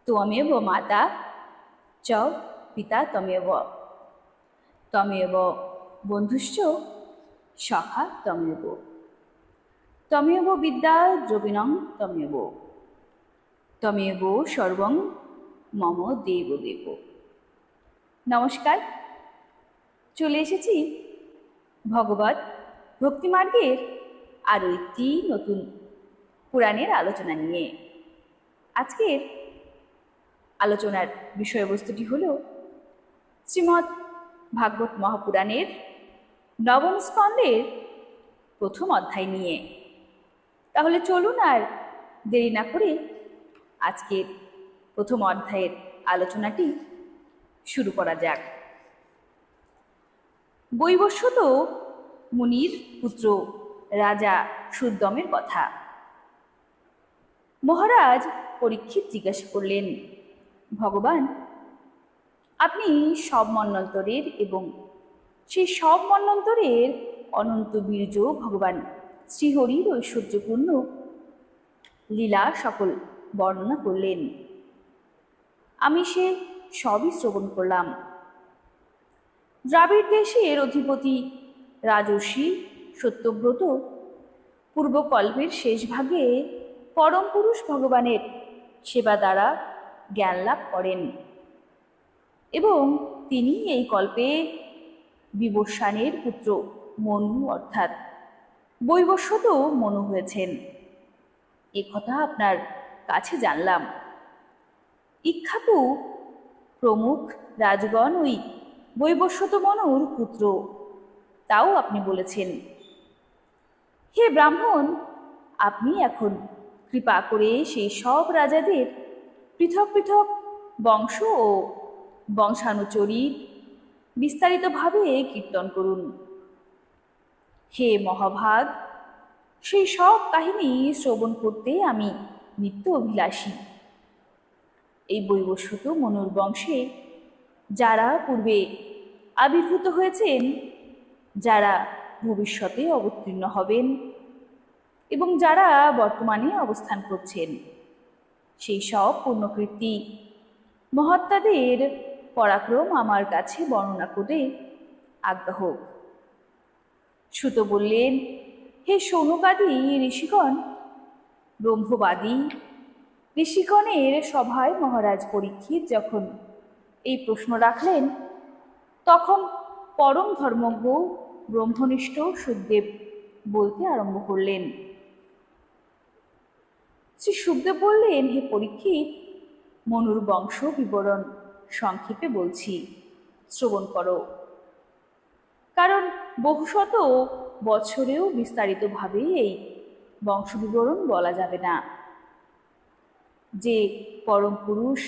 त्वमेव माता च पिता त्वमेव त्वमेव बन्धुश्च सखा त्वमेव त्वमेव विद्या द्रविणं त्वमेव त्वमेव सर्वं मम देव देव। नमस्कार, चले एसेছি भगवत भक्तिमार्गের আরও একটি নতুন পুরাণের আলোচনা নিয়ে। আজকের আলোচনার বিষয়বস্তুটি হল শ্রীমদ্ ভাগবত মহাপুরাণের নবম স্কন্ধের প্রথম অধ্যায় নিয়ে। তাহলে চলুন আর দেরি না করে আজকের প্রথম অধ্যায়ের আলোচনাটি শুরু করা যাক। বৈবস্বত মুনির পুত্র রাজা শুদ্ধমের কথা মহারাজ পরীক্ষিত জিজ্ঞাসা করলেন, ভগবান, আপনি সব মন্বন্তরের এবং সেই সব মন্বন্তরের অনন্ত বীর্য ভগবান শ্রীহরির ঐশ্বর্যপূর্ণ লীলা সকল বর্ণনা করলেন। আমি সে সবই শ্রবণ করলাম। দ্রাবিড় দেশের অধিপতি রাজর্ষি সত্যব্রত পূর্বকল্পের শেষ ভাগে পরম পুরুষ ভগবানের সেবা দ্বারা জ্ঞান লাভ করেন এবং তিনি এই কল্পে বিবস্বানের পুত্র মনু অর্থাৎ বৈবস্বত মনু হয়েছেন। এ কথা আপনার কাছে জানলাম। ইক্ষ্বাকু প্রমুখ রাজগণ ওই বৈবস্বত মনুর পুত্র, তাও আপনি বলেছেন। হে ব্রাহ্মণ, আপনি এখন কৃপা করে সেই সব রাজাদের পৃথক পৃথক বংশ ও বংশানুচরিত বিস্তারিতভাবে কীর্তন করুন। হে মহাভাগ, সেই সব কাহিনী শ্রবণ করতে আমি নিত্য অভিলাষী। এই বৈবস্বত মনুর বংশে যারা পূর্বে আবির্ভূত হয়েছেন, যারা ভবিষ্যতে অবতীর্ণ হবেন এবং যারা বর্তমানে অবস্থান করছেন, সেই সব পুণ্যকীর্তি মহাত্মাদের পরাক্রম আমার কাছে বর্ণনা করে আজ্ঞা হোক। সুত বললেন, হে শৌনকাদি ঋষিগণ, ব্রহ্মবাদী ঋষিগণের সভায় মহারাজ পরীক্ষিত যখন এই প্রশ্ন রাখলেন, তখন পরম ধর্মজ্ঞ ব্রহ্মনিষ্ঠ সুখদেব বলতে আরম্ভ করলেন। শ্রী সুখদেব বললেন, হে পরীক্ষিত, মনুর বংশ বিবরণ সংক্ষেপে বলছি, শ্রবণ করো। কারণ বহুশত বছরেও বিস্তারিতভাবে এই বংশ বিবরণ বলা যাবে না। যে পরম পুরুষ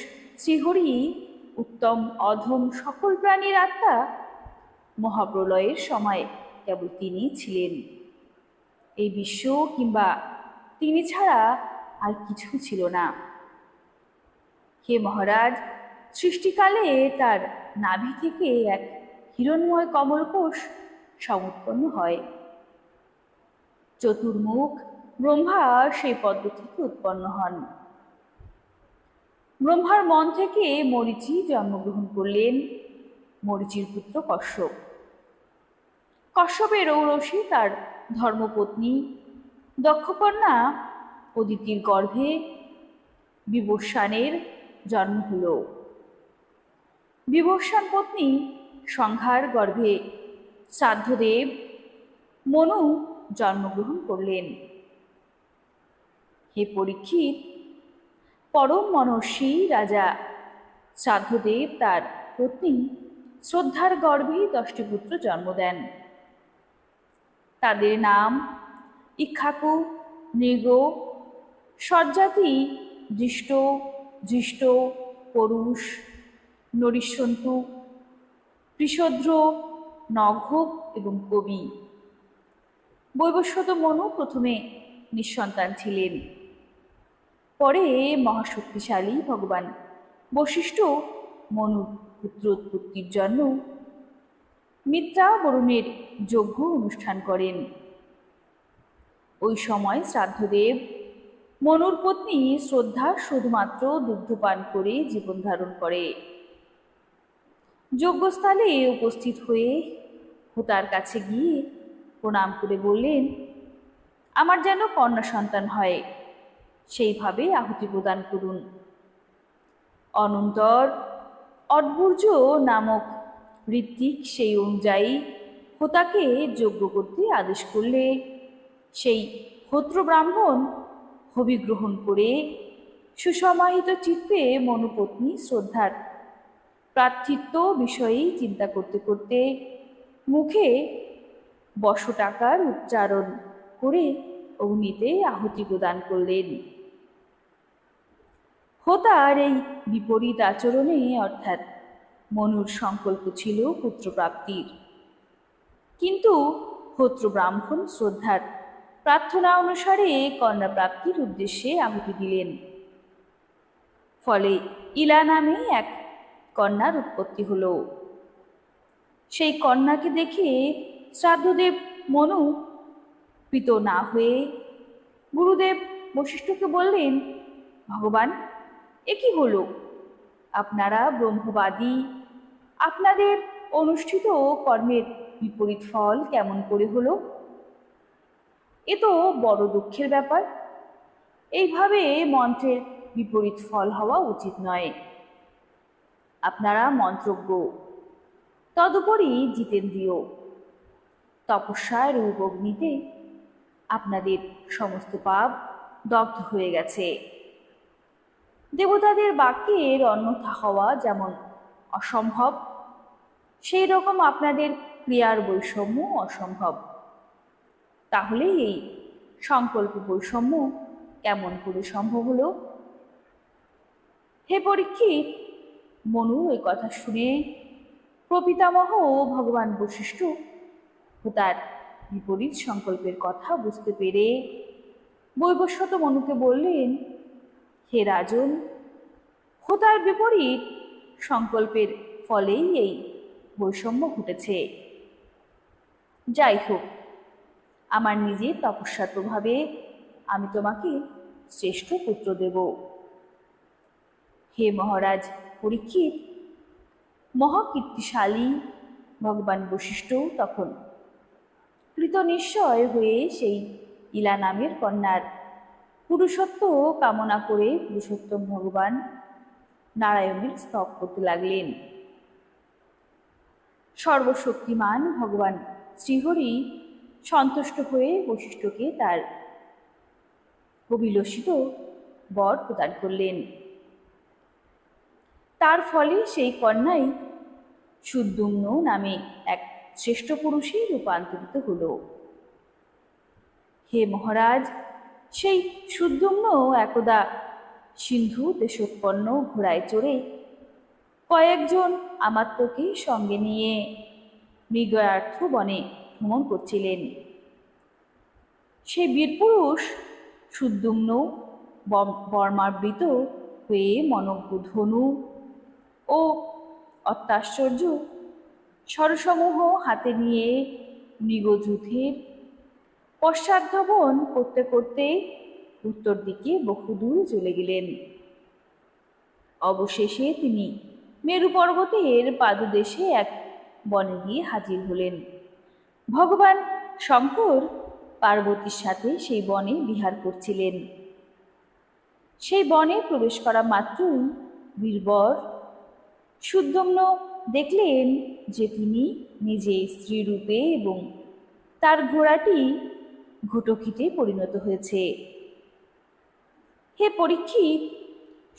শ্রীহরি উত্তম অধম সকল প্রাণীর আত্মা, মহাপ্রলয়ের সময় কেবল তিনি ছিলেন। এই বিশ্ব কিংবা তিনি ছাড়া আর কিছু ছিল না। হে মহারাজ, সৃষ্টিকালে তার নাভি থেকে এক হিরণ্ময় কমলকোষ সমুৎপন্ন হয়। চতুর্মুখ ব্রহ্মা সেই পদ্ম থেকে উৎপন্ন হন। ব্রহ্মার মন থেকে মরীচি জন্মগ্রহণ করলেন, মরীচির পুত্র কশ্যপ। কশ্যপের ঔরসী তার ধর্মপত্নী দক্ষকন্যা অদিতির গর্ভে বিবস্বানের জন্ম হল। বিবস্বান পত্নী সংহার গর্ভে শ্রাদ্ধদেব মনু জন্মগ্রহণ করলেন। হে পরীক্ষিত, পরম মনস্বী রাজা শ্রাদ্ধদেব তার পত্নী শ্রদ্ধার গর্ভে 10টি পুত্র জন্ম দেন। তাদের নাম ইক্ষ্বাকু, নৃগ, সজ্জাতি, দৃষ্ট, ধৃষ্ট, পরুষ, নরিষ্যন্তু, পৃষদ্র, নঘব এবং কবি। বৈবস্বত মনু প্রথমে নিঃসন্তান ছিলেন। পরে মহাশক্তিশালী ভগবান বশিষ্ঠ মনুর পুত্র উৎপত্তির জন্য মিত্রা বরুণের যজ্ঞ অনুষ্ঠান করেন। ওই সময় শ্রাদ্ধদেব মনুর পত্নী শ্রদ্ধা শুধুমাত্র দুগ্ধপান করে জীবন ধারণ করে। যজ্ঞস্থলে উপস্থিত হয়ে হোতার কাছে গিয়ে প্রণাম করে বললেন, আমার যেন কন্যা সন্তান হয়, সেইভাবে আহুতি প্রদান করুন। অনন্তর অদ্বুর্য নামক ঋত্বিক সেই অনুযায়ী হোতাকে যজ্ঞ করতে আদেশ করলে সেই হোত্র ব্রাহ্মণ হবি গ্রহণ করে সুসমাহিত চিত্তে মনুপত্নী শ্রদ্ধার প্রার্থিত্ব বিষয়েই চিন্তা করতে করতে মুখে বশটাকার উচ্চারণ করে অগ্নিতে আহুতি প্রদান করলেন। হোতার এই বিপরীত আচরণে অর্থাৎ মনুর সংকল্প ছিল পুত্রপ্রাপ্তির, কিন্তু হোত্র ব্রাহ্মণ শ্রদ্ধার প্রার্থনা অনুসারে কন্যা প্রাপ্তির উদ্দেশ্যে আহুতি দিলেন। ফলে ইলা নামে এক কন্যার উৎপত্তি হল। সেই কন্যাকে দেখে শ্রাদ্ধদেব মনু প্রীত না হয়ে গুরুদেব বশিষ্ঠকে বললেন, ভগবান, এ কি হলো? আপনারা ব্রহ্মবাদী, আপনাদের অনুষ্ঠিত কর্মের বিপরীত ফল কেমন করে হলো? এ তো বড় দুঃখের ব্যাপার। এইভাবে মন্ত্রের বিপরীত ফল হওয়া উচিত নয়। আপনারা মন্ত্রজ্ঞ, তদুপরি জিতেন্দ্রীয়। তপস্যার রূপ অগ্নিতে আপনাদের সমস্ত পাপ দগ্ধ হয়ে গেছে। দেবতাদের বাক্যের অন্যথা হওয়া যেমন অসম্ভব, সেই রকম আপনাদের ক্রিয়ার বৈষম্য অসম্ভব। তাহলে এই সংকল্প বৈষম্য কেমন করে সম্ভব হলো? হে পরীক্ষিত, মনু এই কথা শুনে প্রপিতামহ ভগবান বশিষ্ঠ তার বিপরীত সংকল্পের কথা বুঝতে পেরে বৈবস্বত মনুকে বললেন, হে রাজন, হোতার বিপরীত সংকল্পের ফলেই এই বৈষম্য ঘটেছে। যাই হোক, আমার নিজের তপস্যার প্রভাবে আমি তোমাকে শ্রেষ্ঠ পুত্র দেব। হে মহারাজ পরীক্ষিত, মহাকীর্তিশালী ভগবান বশিষ্ঠ তখন কৃতনিশ্চয় হয়ে সেই ইলা নামের কন্যার পুরুষত্ব কামনা করে পুরুষোত্তম ভগবান নারায়ণের স্তব করতে লাগলেন। সর্বশক্তিমান ভগবান শ্রীহরি সন্তুষ্ট হয়ে বশিষ্ঠকে তার অভিলষিত বর প্রদান করলেন। তার ফলে সেই কন্যাই সুদ্যুম্ন নামে এক শ্রেষ্ঠ পুরুষে রূপান্তরিত হল। হে মহারাজ, সেই সুদ্যুম্ন একদা সিন্ধু দেশোৎপন্ন ঘোড়ায় চড়ে কয়েকজন আমাত্যকে সঙ্গে নিয়ে মৃগয়ার্থ বনে ভ্রমণ করছিলেন। সেই বীরপুরুষ সুদ্যুম্ন বর্মাবৃত হয়ে মনজ্ঞ ধনু ও অত্যাশ্চর্য সরসমূহ হাতে নিয়ে মৃগযুথের পশ্চাদ্ধাবন করতে করতে উত্তর দিকে বহুদূর চলে গেলেন। অবশেষে তিনি মেরু পর্বতের পাদদেশে এক বনে গিয়ে হাজির হলেন। ভগবান শঙ্কর পার্বতীর সাথে সেই বনে বিহার করছিলেন। সেই বনে প্রবেশ করা মাত্রই বীরবর সুদ্যম্ন দেখলেন যে তিনি নিজে স্ত্রীরূপে এবং তার ঘোড়াটি ঘটকিতে পরিণত হয়েছে। হে পরীক্ষিত,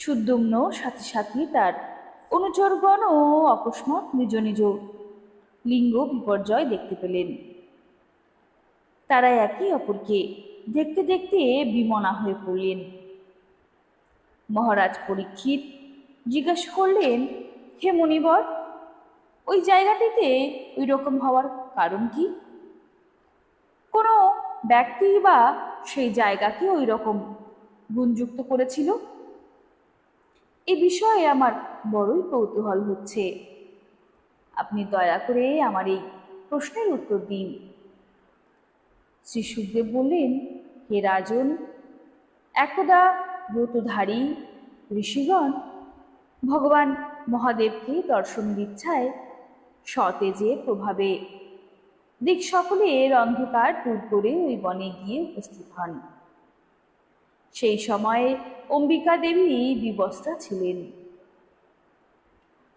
সুদ্যম্ন সাথে সাথে তার অনুচরগণও অকস্মাৎ নিজ নিজ লিঙ্গ বিপর্যয় দেখতে পেলেন। তারা একে অপরকে দেখতে দেখতে বিমনা হয়ে পড়লেন। মহারাজ পরীক্ষিত জিজ্ঞাসা করলেন, হে মুনিবর, ওই জায়গাটিতে ওই রকম হওয়ার কারণ কি? কোনো ব্যক্তি বা সেই জায়গাকে ওই রকম গুণযুক্ত করেছিল? এ বিষয়ে আমার বড়ই কৌতূহল হচ্ছে। আপনি দয়া করে আমার এই প্রশ্নের উত্তর দিন। শ্রী সুখদেব বললেন, হে রাজন, একদা ব্রতধারী ঋষিগণ ভগবান মহাদেবকে দর্শনের ইচ্ছায় সতেজের প্রভাবে দিক সকলের অন্ধকার দূর করে ওই বনে গিয়ে উপস্থিত হন। সেই সময়ে অম্বিকা দেবী বিবস্ত্রা ছিলেন।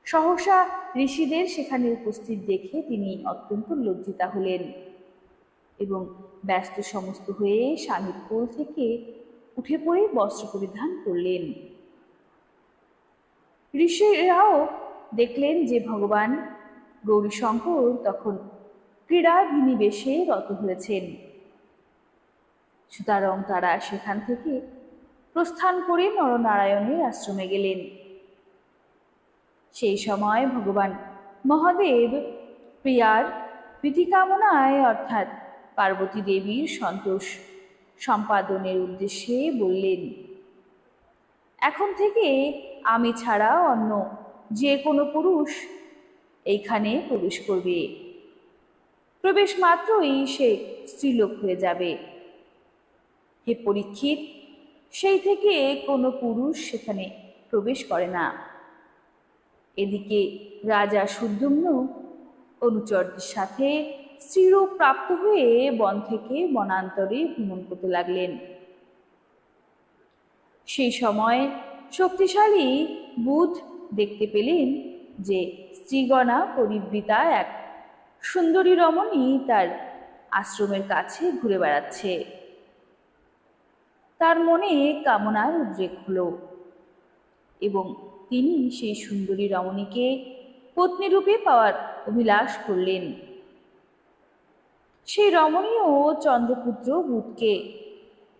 সহসা ঋষিদের সেখানে উপস্থিত দেখে তিনি অত্যন্ত লজ্জিতা হলেন এবং ব্যস্ত সমস্ত হয়ে স্বামীর কোল থেকে উঠে পড়ে বস্ত্র পরিধান করলেন। ঋষিরাও দেখলেন যে ভগবান গৌরীশঙ্কর তখন ক্রীড়াভিনিবেশে রত হয়েছেন। সুতরাং তারা সেখান থেকে প্রস্থান করে নরনারায়ণের আশ্রমে গেলেন। সেই সময় ভগবান মহাদেব প্রিয়ার প্রীতিকামনায় অর্থাৎ পার্বতী দেবীর সন্তোষ সম্পাদনের উদ্দেশ্যে বললেন, এখন থেকে আমি ছাড়া অন্য যে কোনো পুরুষ এইখানে প্রবেশ করবে, প্রবেশ মাত্রই সে স্ত্রীলোক হয়ে যাবে। হে পরীক্ষিত, সেই থেকে কোনো পুরুষ সেখানে প্রবেশ করে না। এদিকে রাজা সুদ্যুম্ন অনুচরদের সাথে স্ত্রীরূপ প্রাপ্ত হয়ে বন থেকে বনান্তরে ভ্রমণ করতে লাগলেন। সেই সময় শক্তিশালী বুধ দেখতে পেলেন যে স্ত্রীগণা পরিবৃতা এক সুন্দরী রমণী তার আশ্রমের কাছে ঘুরে বেড়াচ্ছে। তার মনে কামনার উদ্রেক হল এবং তিনি সেই সুন্দরী রমণীকে পত্নীরূপে পাওয়ার অভিলাষ করলেন। সেই রমণীও চন্দ্রপুত্র বুধকে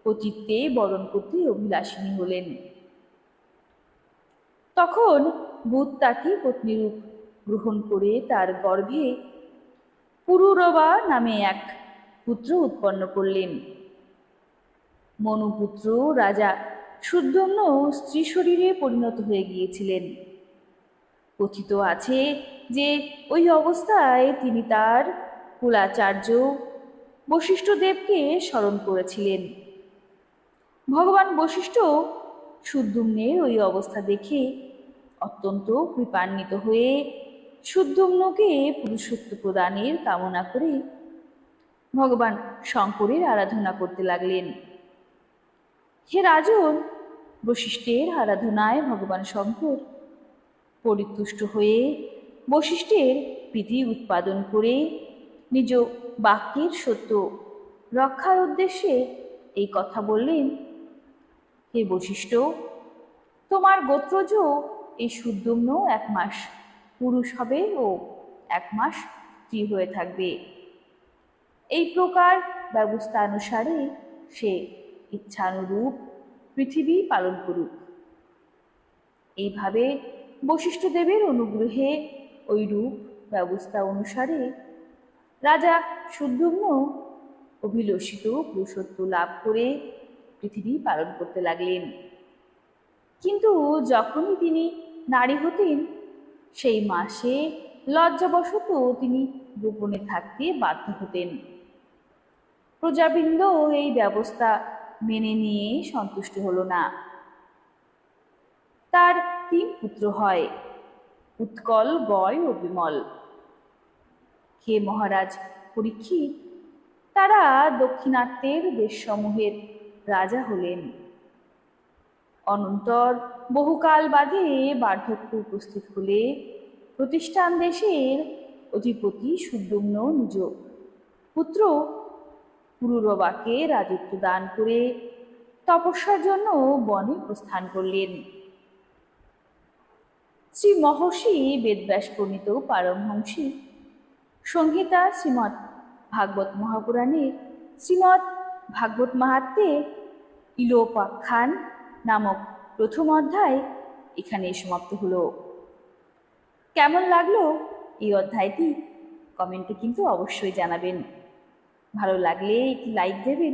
পতিত্বে বরণ করতে অভিলাষিনী হলেন। তখন বুধ তাকে পত্নীরূপ গ্রহণ করে তার গর্ভে পুরুরবা নামে এক পুত্র উৎপন্ন করলেন। মনুপুত্র রাজা সুদ্যম্ন স্ত্রী শরীরে পরিণত হয়ে গিয়েছিলেন। কথিত আছে যে ওই অবস্থায় তিনি তার কুলাচার্য বশিষ্ঠদেবকে স্মরণ করেছিলেন। ভগবান বশিষ্ঠ সুদ্যুম্নের ওই অবস্থা দেখে অত্যন্ত কৃপান্বিত হয়ে সুদ্যুম্নকে পুরুষত্ব প্রদানের কামনা করে ভগবান শঙ্করের আরাধনা করতে লাগলেন। হে রাজন, বশিষ্ঠের আরাধনায় ভগবান শঙ্কর পরিতুষ্ট হয়ে বশিষ্ঠের প্রীতি উৎপাদন করে নিজ বাক্যের সত্য রক্ষার উদ্দেশ্যে এই কথা বললেন, হে বশিষ্ঠ, তোমার গোত্রজ এই সুদ্যুম্ন 1 মাস পুরুষ হবে ও 1 মাস স্ত্রী হয়ে থাকবে। এই প্রকার ব্যবস্থা অনুসারে সে ইচ্ছানুরূপ পৃথিবী পালন করুক। এইভাবে বশিষ্ঠদেবের অনুগ্রহে ওই রূপ ব্যবস্থা অনুসারে রাজা সুদ্যুম্ন অভিলষিত পুরুষত্ব লাভ করে পৃথিবী পালন করতে লাগলেন। কিন্তু যখনই তিনি নারী হতেন সেই মাসে লজ্জাবশত তিনি গোপনে থাকতে বাধ্য হতেন। প্রজাবৃন্দ এই ব্যবস্থা মেনে নিয়ে সন্তুষ্ট হল না। তার 3 পুত্র হয়, উৎকল, গয় ও বিমল। হে মহারাজ পরীক্ষিত, তারা দক্ষিণাত্যের দেশসমূহের রাজা হলেন। অনন্তর বহুকাল বাদে বার্ধক্য উপস্থিত হলে প্রতিষ্ঠান দেশের অধিপতি সুদ্যুম্ন নিজ পুত্র পুরুরবাকে রাজত্ব দান করে তপস্যার জন্য বনে প্রস্থান করলেন। শ্রী মহর্ষি বেদব্যাস প্রণীত পারমহংসী সংহিতা শ্রীমৎ ভাগবত মহাপুরাণের শ্রীমৎ ভাগবত মাহাত্ম্যে ইলোপাখ্যান নামক প্রথম অধ্যায় এখানে সমাপ্ত হলো। কেমন লাগলো এই অধ্যায়টি কমেন্টে কিন্তু অবশ্যই জানাবেন। ভালো লাগলে একটি লাইক দেবেন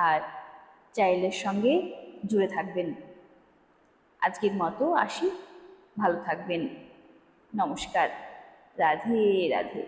আর চ্যানেলের সঙ্গে জুড়ে থাকবেন। আজকের মতো আসি, ভালো থাকবেন। নমস্কার। রাধে রাধে।